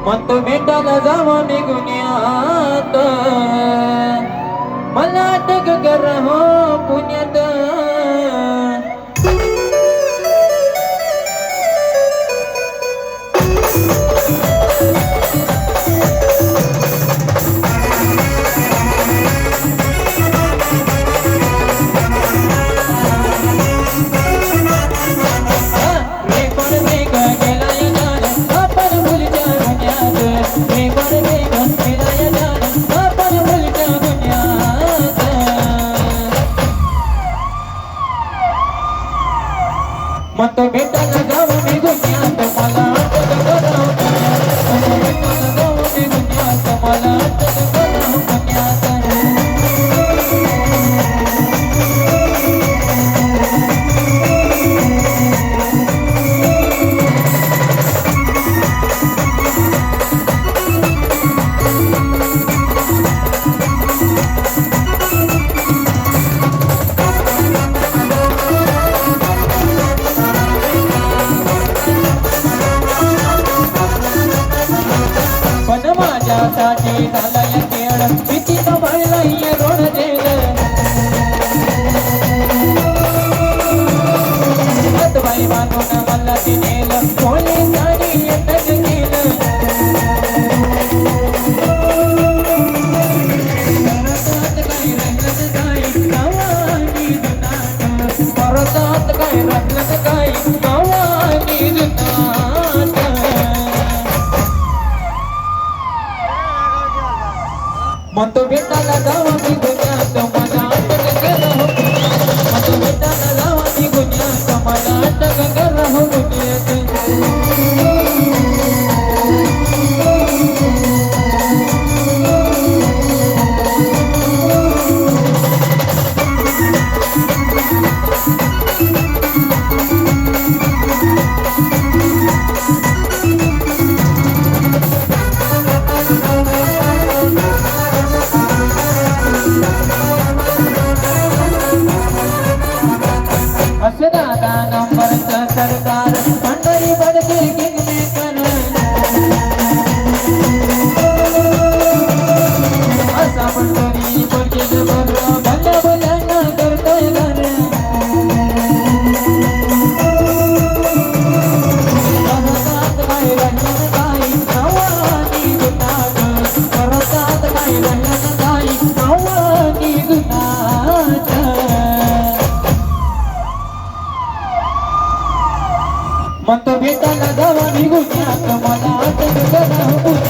म्हणतो भेटायला जावा मी गुन्ह्यात, मला अटक करा हो पुण्यात. म्हणतो भेटायला जाऊ मी गुन्ह्यात, मला अटक करा हो पुण्यात. म्हणतो भेटायला जाऊ मी गुन्ह्यात, मला अटक करा हो पुण्यात. माझ्यासाठी झालाय खेळ, किती कमायलाय रोड जेल. हातबाई बांधून मला ती नेलं, पोलिसांनी अटक केलं. परतात काय राहिलं काय गावानी जुनाट, परतात काय राहिलं काय गावानी जुनाट. म्हणतो भेटायला जावा मी गुन्ह्यात, मला अटक करा हो पुण्यात. म्हणतो भेटायला जावा मी गुन्ह्यात, मला अटक करा हो पुण्यात. दादा नंबरचं सरकार पंढरी पडते किंगमेकर, असा पंढरी पडते बरं भल्या भल्यांना करतोय घर. परतात काय राहिलं काय गावानी जुनाट, परतात काय राहिलं काय गावानी जुनाट. म्हणतो भेटायला जावा मी गुन्ह्यात, मला अटक करा हो.